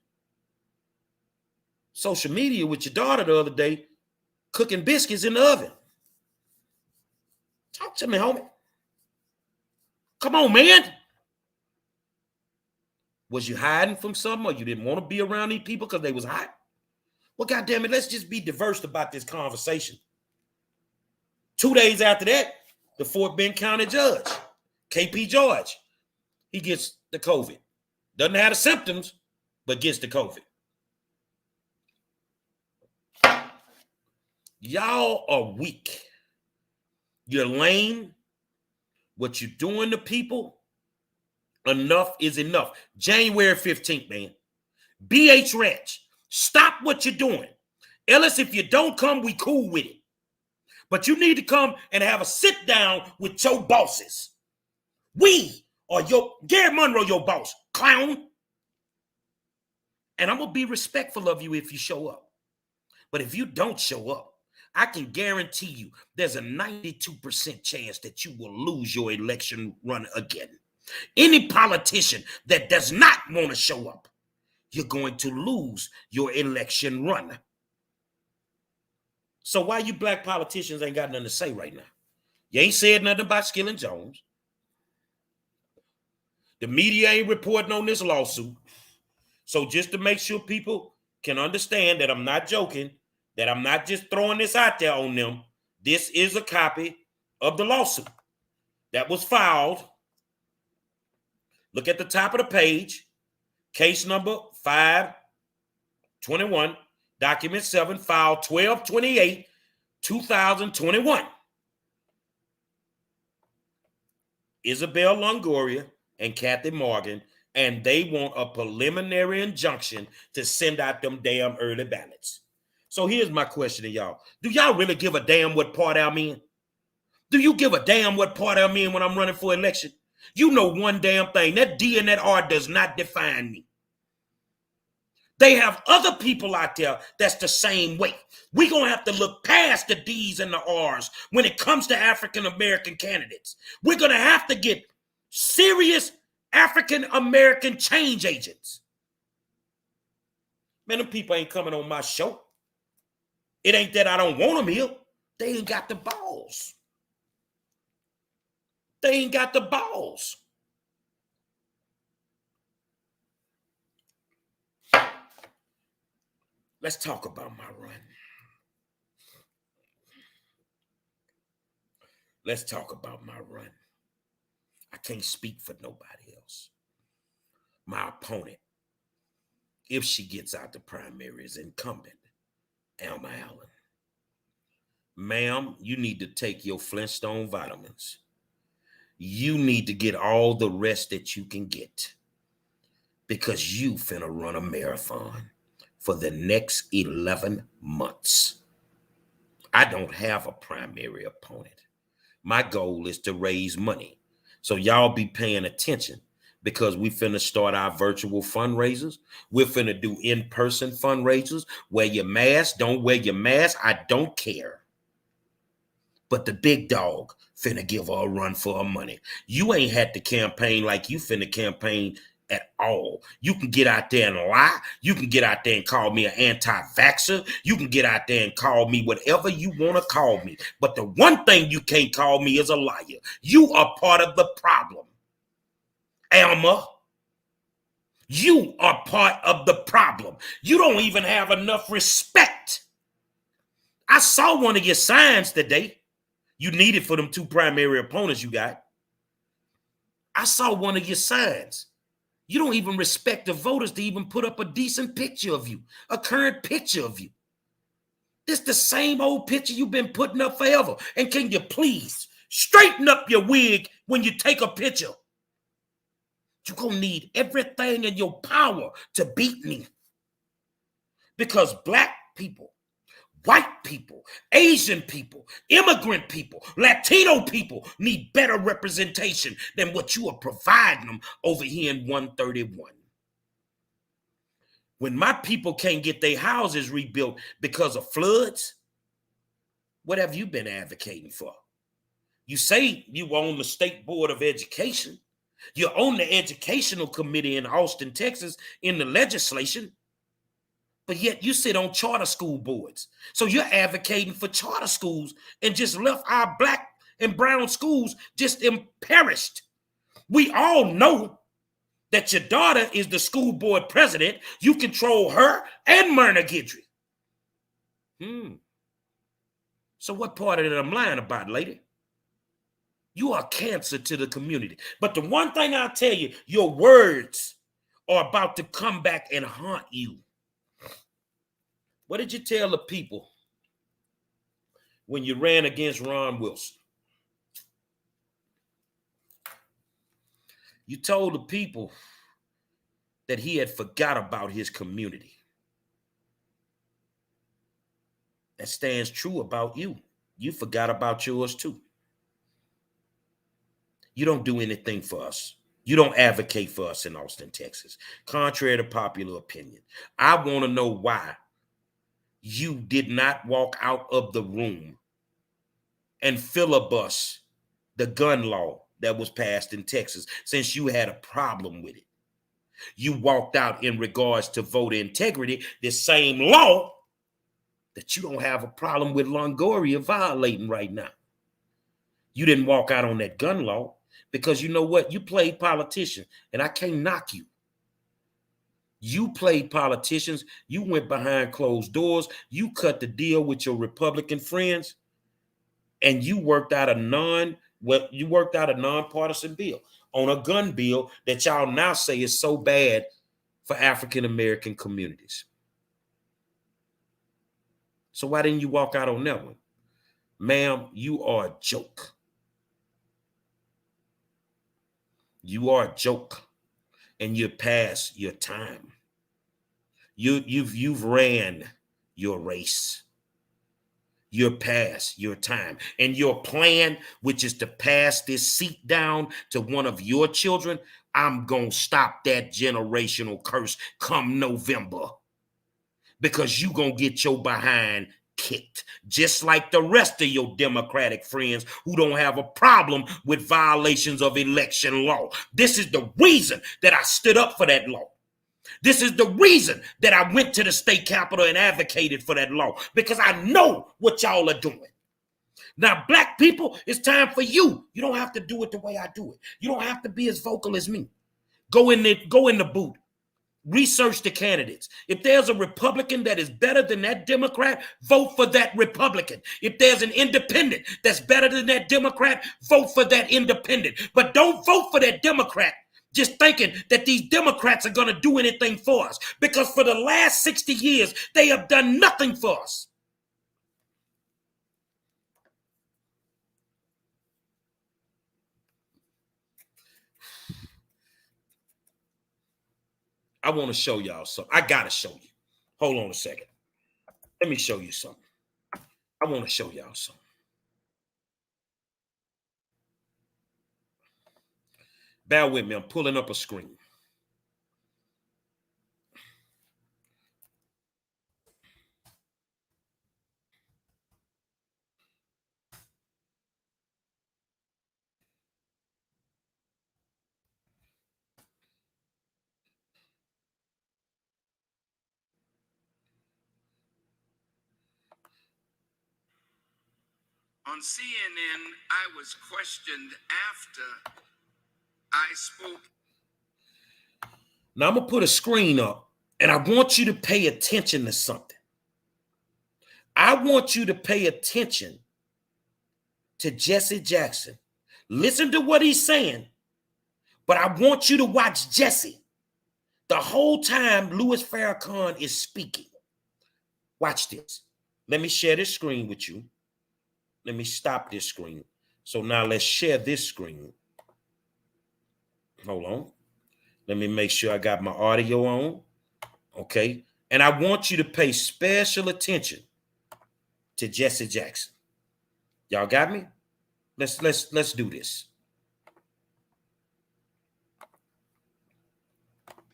social media with your daughter the other day cooking biscuits in the oven. Talk to me, homie. Come on, man. Was you hiding from something, or you didn't want to be around these people because they was hot? Well, goddamn it, let's just be diverse about this conversation. 2 days after that, the Fort Bend County judge, KP George, he gets the COVID. Doesn't have the symptoms, but gets the COVID. Y'all are weak. You're lame. What you're doing to people, enough is enough. January 15th, man. BH Ranch, stop what you're doing. Ellis, if you don't come, we cool with it. But you need to come and have a sit down with your bosses. We are Gary Monroe, your boss, clown. And I'm going to be respectful of you if you show up. But if you don't show up, I can guarantee you there's a 92% chance that you will lose your election run again. Any politician that does not want to show up, you're going to lose your election run. So why you black politicians ain't got nothing to say right now? You ain't said nothing about Skilling Jones. The media ain't reporting on this lawsuit. So just to make sure people can understand that I'm not joking, that I'm not just throwing this out there on them, this is a copy of the lawsuit that was filed. Look at the top of the page, case number 521, document 7, file 12/28/2021. Isabel Longoria and Kathy Morgan, and they want a preliminary injunction to send out them damn early ballots. So here's my question to y'all. Do y'all really give a damn what party I'm in? Do you give a damn what party I'm in when I'm running for election? You know one damn thing. That D and that R does not define me. They have other people out there that's the same way. We're going to have to look past the D's and the R's when it comes to African-American candidates. We're going to have to get serious African-American change agents. Man, them people ain't coming on my show. It ain't that I don't want them here. They ain't got the balls. They ain't got the balls. Let's talk about my run. Let's talk about my run. I can't speak for nobody else. My opponent, if she gets out the primary, is incumbent Alma Allen. Ma'am, you need to take your Flintstone vitamins. You need to get all the rest that you can get, because you finna run a marathon for the next 11 months. I don't have a primary opponent. My goal is to raise money. So y'all be paying attention, because we finna start our virtual fundraisers. We're finna do in-person fundraisers. Wear your mask, don't wear your mask, I don't care. But the big dog, finna give her a run for her money. You ain't had to campaign like you finna campaign at all. You can get out there and lie. You can get out there and call me an anti-vaxxer. You can get out there and call me whatever you want to call me. But the one thing you can't call me is a liar. You are part of the problem, Alma. You are part of the problem. You don't even have enough respect. I saw one of your signs today. You needed for them 2 primary opponents you got. I saw one of your signs. You don't even respect the voters to even put up a decent picture of you, a current picture of you. This the same old picture you've been putting up forever. And can you please straighten up your wig when you take a picture? You're going to need everything in your power to beat me. Because black people, white people, Asian people, immigrant people, Latino people need better representation than what you are providing them over here in 131. When my people can't get their houses rebuilt because of floods, what have you been advocating for? You say you own the State Board of Education. You own the Educational Committee in Austin, Texas, in the legislation. But yet you sit on charter school boards. So you're advocating for charter schools and just left our black and brown schools just impoverished. We all know that your daughter is the school board president. You control her and Myrna Guidry. So what part of it I'm lying about, lady? You are cancer to the community. But the one thing I'll tell you, your words are about to come back and haunt you. What did you tell the people when you ran against Ron Wilson? You told the people that he had forgot about his community. That stands true about you. You forgot about yours too. You don't do anything for us. You don't advocate for us in Austin, Texas, contrary to popular opinion. I want to know why you did not walk out of the room and filibust the gun law that was passed in Texas, since you had a problem with it. You walked out in regards to voter integrity, the same law that you don't have a problem with Longoria violating right now. You didn't walk out on that gun law because you know what? You played politician, and I can't knock you. You played politicians. You went behind closed doors. You cut the deal with your Republican friends, and you worked out a nonpartisan bill on a gun bill that y'all now say is so bad for African American communities. So why didn't you walk out on that one? Ma'am, you are a joke. You are a joke, and you're past your time. You've ran your race. You're past your time. And your plan, which is to pass this seat down to one of your children, I'm going to stop that generational curse come November. Because you're going to get your behind kicked, just like the rest of your Democratic friends who don't have a problem with violations of election law. This is the reason that I stood up for that law. This is the reason that I went to the state capitol and advocated for that law, because I know what y'all are doing. Now, black people, it's time for you. You don't have to do it the way I do it. You don't have to be as vocal as me. Go in the booth. Research the candidates. If there's a Republican that is better than that Democrat, vote for that Republican. If there's an independent that's better than that Democrat, vote for that independent. But don't vote for that Democrat just thinking that these Democrats are going to do anything for us. Because for the last 60 years, they have done nothing for us. I want to show y'all something. I got to show you. Hold on a second. Let me show you something. I want to show y'all something. Bear with me. I'm pulling up a screen.
On CNN, I was questioned after I spoke.
Now I'm going to put a screen up, and I want you to pay attention to something. I want you to pay attention to Jesse Jackson. Listen to what he's saying, but I want you to watch Jesse. The whole time Louis Farrakhan is speaking. Watch this. Let me share this screen with you. Let me stop this screen. So now let's share this screen. Hold on. Let me make sure I got my audio on. Okay. And I want you to pay special attention to Jesse Jackson. Y'all got me? Let's do this.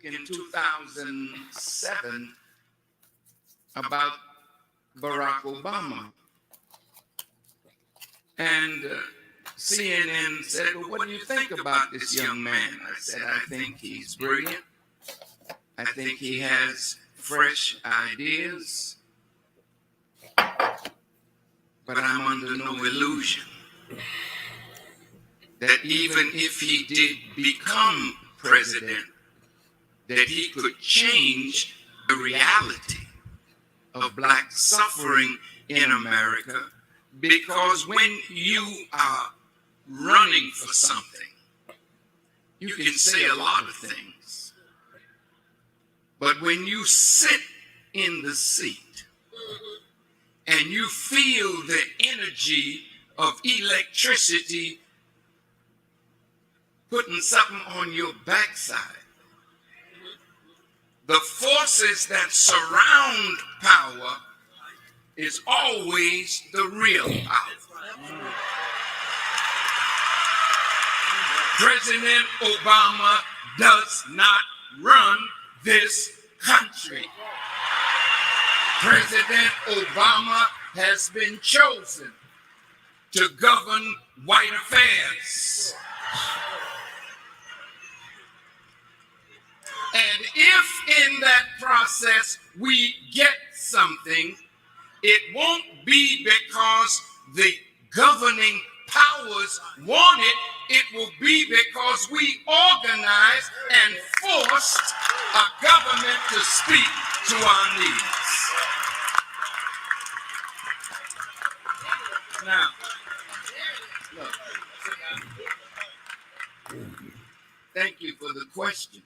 In 2007 about Barack Obama. And CNN said, well, what do you think about this young man? I said, I think he's brilliant. I think he has fresh ideas. But I'm under no illusion that even if he did become president, that he could change the reality of black suffering in America, because when you are running for something, you can say a lot of things, but when you sit in the seat and you feel the energy of electricity putting something on your backside, the forces that surround power is always the real power. President Obama does not run this country. President Obama has been chosen to govern white affairs. And if in that process we get something, it won't be because the governing powers want it. It will be because we organized and forced a government to speak to our needs. Now, look. Thank you for the question.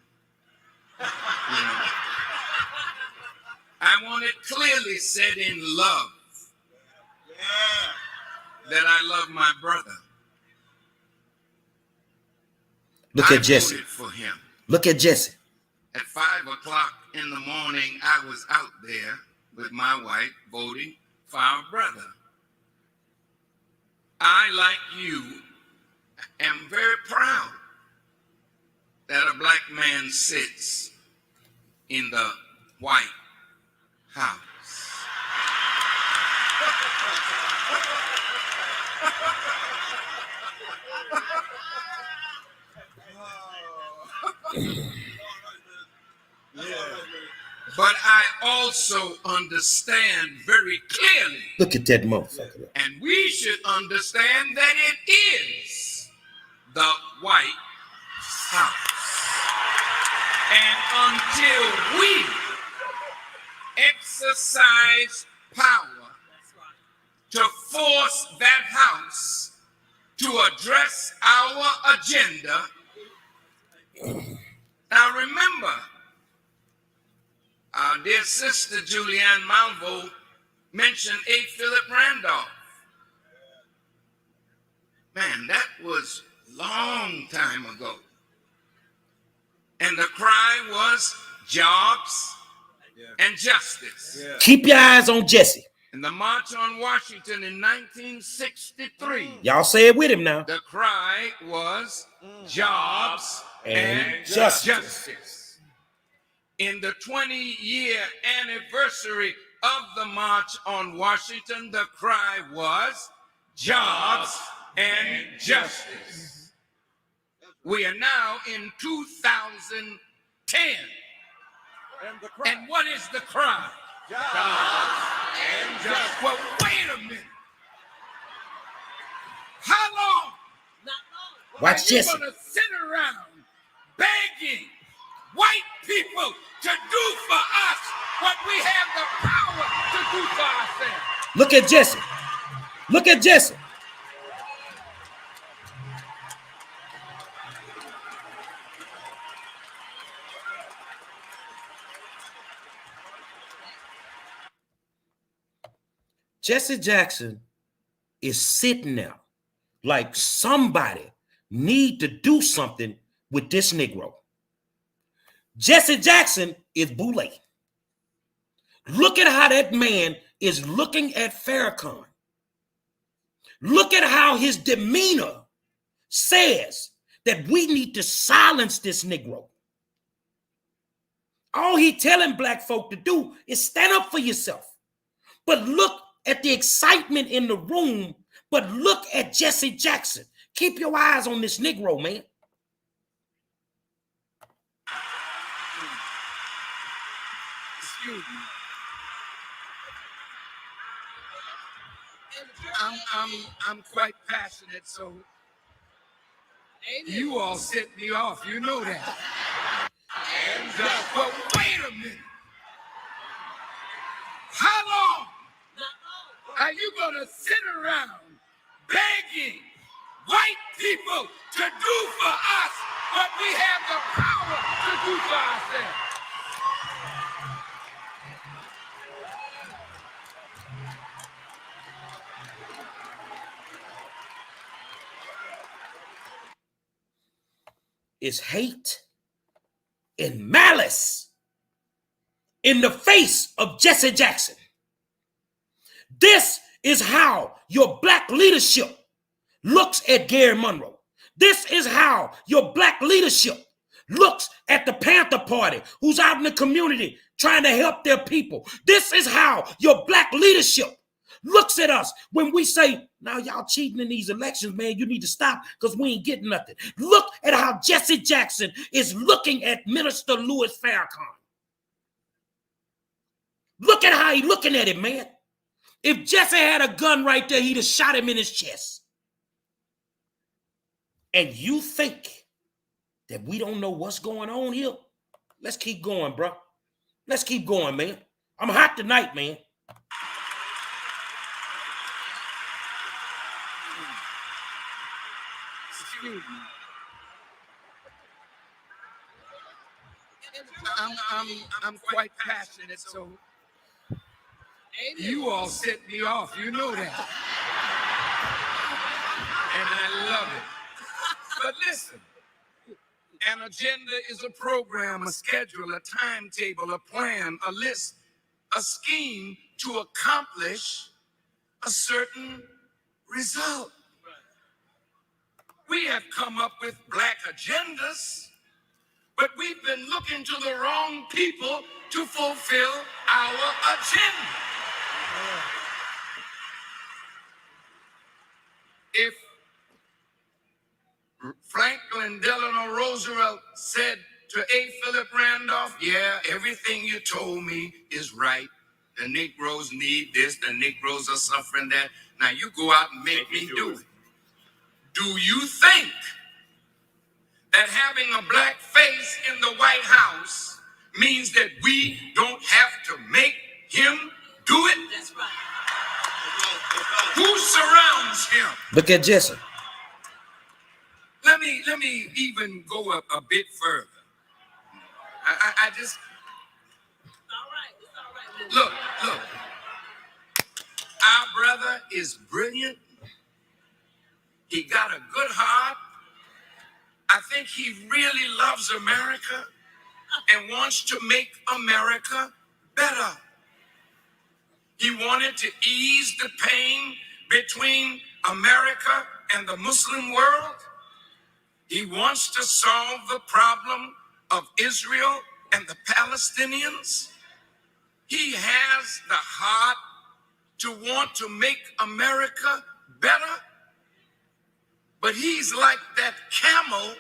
I want it clearly said in love that I love my brother.
Look at Jesse.
I voted for him.
Look at Jesse.
At 5 o'clock in the morning, I was out there with my wife voting for our brother. I, like you, am very proud that a black man sits in the White House. But I also understand very clearly.
Look at that motherfucker.
And we should understand that it is the White House. And until we exercise power to force that house to address our agenda. Now remember, our dear sister Julianne Malvo mentioned A. Philip Randolph. Man, that was a long time ago. And the cry was jobs and justice.
Yeah. Keep your eyes on Jesse.
In the March on Washington in 1963.
Y'all say it with him now.
The cry was jobs and justice. In the 20-year anniversary of the March on Washington, the cry was jobs and justice. We are now in 2010. And what is the cry? Jobs and justice. Well, wait a minute.
Watch Jesse.
Are you going to sit around begging white people to do for us what we have the power to do for ourselves?
Look at Jesse. Look at Jesse. Jesse Jackson is sitting there like somebody need to do something with this Negro. Jesse Jackson is Boule. Look at how that man is looking at Farrakhan. Look at how his demeanor says that we need to silence this Negro. All he telling black folk to do is stand up for yourself. But look at the excitement in the room, but look at Jesse Jackson. Keep your eyes on this Negro, man.
Excuse me. I'm quite passionate, so you all set me off. You know that. And but wait a minute. How long are you gonna sit around begging white people to do for us what we have the power to do for ourselves?
Is hate and malice in the face of Jesse Jackson. This is how your black leadership looks at Gary Monroe. This is how your black leadership looks at the Panther Party, who's out in the community trying to help their people. This is how your black leadership looks at us when we say, now y'all cheating in these elections, man, you need to stop because we ain't getting nothing. Look at how Jesse Jackson is looking at Minister Louis Farrakhan. Look at how he's looking at him, man. If Jesse had a gun right there, he'd have shot him in his chest. And you think that we don't know what's going on here? Let's keep going, bro. Let's keep going, man. I'm hot tonight, man.
Excuse me. I'm quite passionate, so you all set me off. You know that. And I love it. But listen, an agenda is a program, a schedule, a timetable, a plan, a list, a scheme to accomplish a certain result. We have come up with black agendas, but we've been looking to the wrong people to fulfill our agenda. If Franklin Delano Roosevelt said to A. Philip Randolph, yeah, everything you told me is right. The Negroes need this, the Negroes are suffering that. Now you go out and make me do it. Do you think that having a black face in the White House means that we don't have to make him do it? That's right. Who surrounds him?
Look at Jesse.
Let me even go a bit further. I just it's all right. Look. Our brother is brilliant. He got a good heart. I think he really loves America and wants to make America better. He wanted to ease the pain between America and the Muslim world. He wants to solve the problem of Israel and the Palestinians. He has the heart to want to make America better. But he's like that camel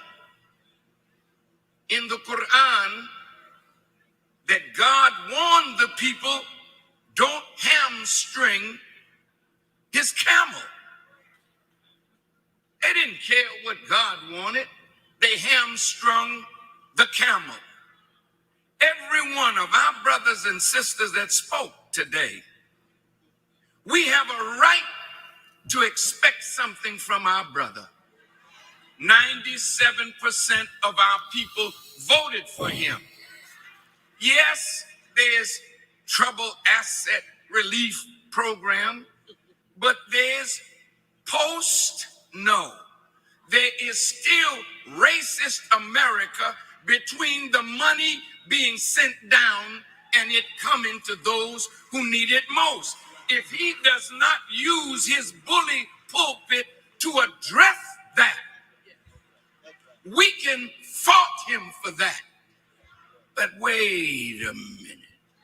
in the Quran that God warned the people, don't hamstring his camel. They didn't care what God wanted. They hamstrung the camel. Every one of our brothers and sisters that spoke today, we have a right to expect something from our brother. 97% of our people voted for him. Yes, there's trouble asset relief program, but there's post no. There is still racist America between the money being sent down and it coming to those who need it most. If he does not use his bully pulpit to address that, we can fault him for that. But wait a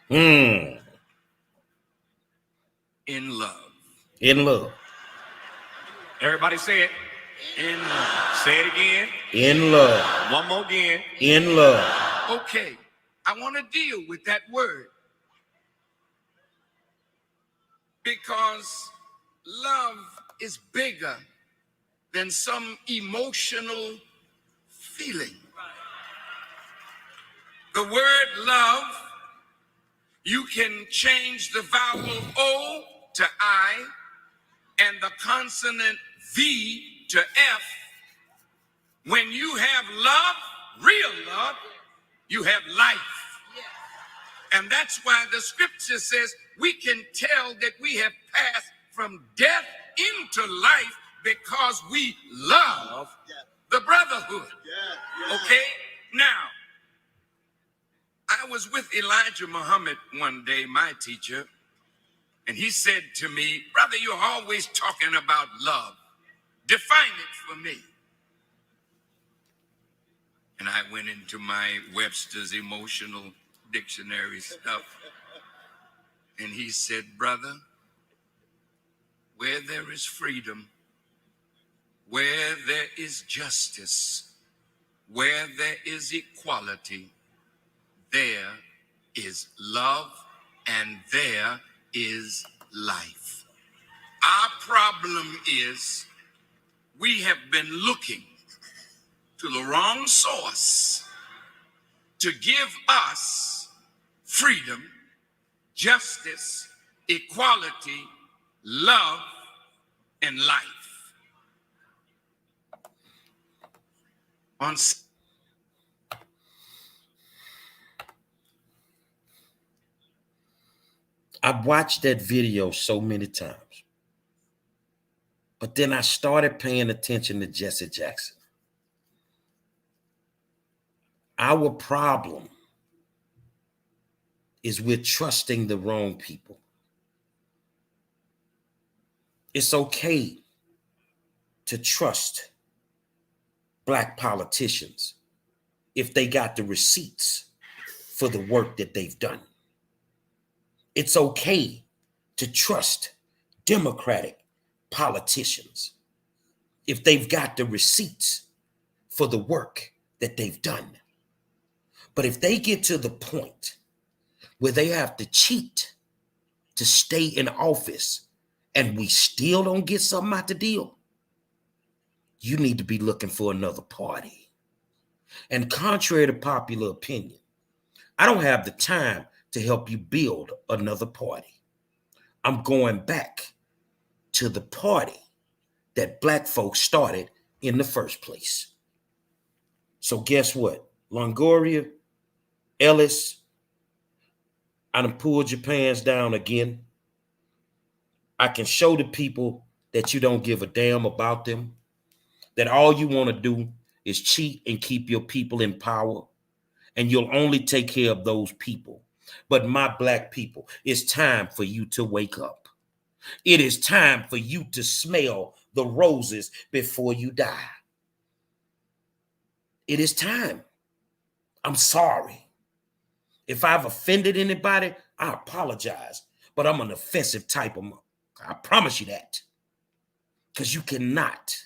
minute. In love.
In love.
Everybody say it. In love. Say it again.
In love.
One more again.
In love.
Okay, I want to deal with that word. Because love is bigger than some emotional feeling. The word love, you can change the vowel O to I and the consonant V to F. When you have love, real love, you have life. And that's why the scripture says we can tell that we have passed from death into life because we love the brotherhood. Okay? Now, I was with Elijah Muhammad one day, my teacher, and he said to me, "Brother, you're always talking about love. Define it for me." And I went into my Webster's emotional dictionary stuff. And he said, "Brother, where there is freedom, where there is justice, where there is equality, there is love and there is life." Our problem is we have been looking to the wrong source to give us freedom, justice, equality, love, and life.
I've watched that video so many times, but then I started paying attention to Jesse Jackson. Our problem is we're trusting the wrong people. It's okay to trust Black politicians if they got the receipts for the work that they've done. It's okay to trust Democratic politicians if they've got the receipts for the work that they've done. But if they get to the point where they have to cheat to stay in office and we still don't get something out the deal, you need to be looking for another party. And contrary to popular opinion, I don't have the time to help you build another party. I'm going back to the party that Black folks started in the first place. So guess what? Longoria, Ellis, I done pulled your pants down again. I can show the people that you don't give a damn about them, that all you want to do is cheat and keep your people in power, and you'll only take care of those people. But my Black people, it's time for you to wake up. It is time for you to smell the roses before you die. It is time. I'm sorry. If I've offended anybody, I apologize. But I'm an offensive type of monk. I promise you that. Because you cannot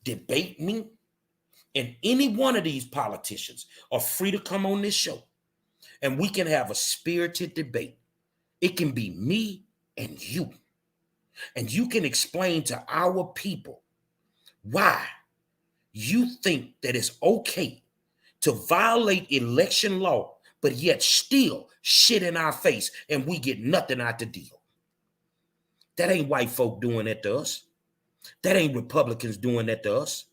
debate me. And any one of these politicians are free to come on this show. And we can have a spirited debate. It can be me and you. and you can explain to our people why you think that it's okay to violate election law, but yet still shit in our face and we get nothing out the deal. That ain't white folk doing that to us. That ain't Republicans doing that to us.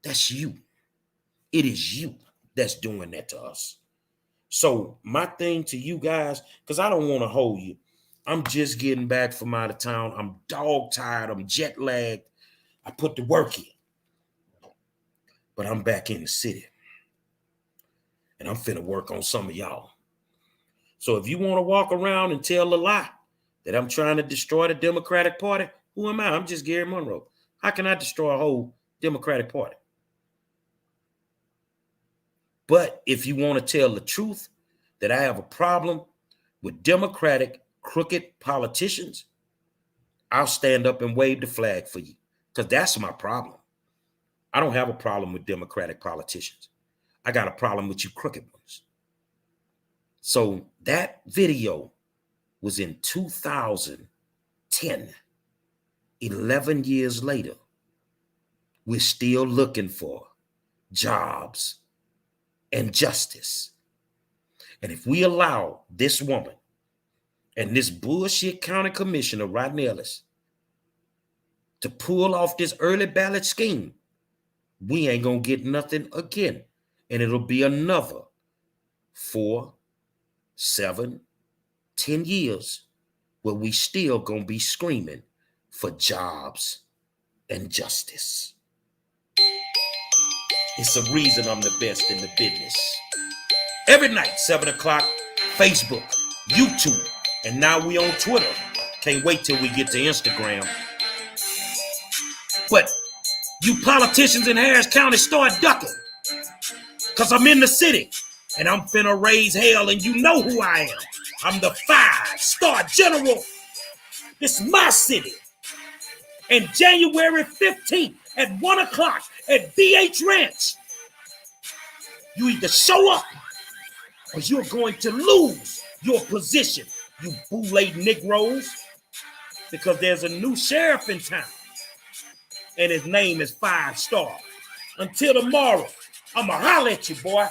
That's you. It is you that's doing that to us. So my thing to you guys, because I don't want to hold you. I'm just getting back from out of town. I'm dog tired. I'm jet lagged. I put the work in. But I'm back in the city. And I'm finna work on some of y'all. So if you want to walk around and tell a lie that I'm trying to destroy the Democratic Party, who am I? I'm just Gary Monroe. How can I destroy a whole Democratic Party? But if you want to tell the truth that I have a problem with Democratic crooked politicians, I'll stand up and wave the flag for you, because that's my problem. I don't have a problem with Democratic politicians. I got a problem with you crooked ones. So that video was in 2010. 11 years later, we're still looking for jobs and justice. And if we allow this woman and this bullshit county commissioner, Rodney Ellis, to pull off this early ballot scheme, we ain't gonna get nothing again. And it'll be another 4, 7, 10 years where we still gonna be screaming for jobs and justice. It's a reason I'm the best in the business. Every night, 7 o'clock, Facebook, YouTube, and now we on Twitter. Can't wait till we get to Instagram. But you politicians in Harris County start ducking, because I'm in the city and I'm finna raise hell, and you know who I am. I'm the 5-star general. This is my city. And January 15th at 1 o'clock at BH Ranch, you either show up or you're going to lose your position, you bootleg Negroes, because there's a new sheriff in town and his name is 5-star. Until tomorrow, I'ma holler at you, boy.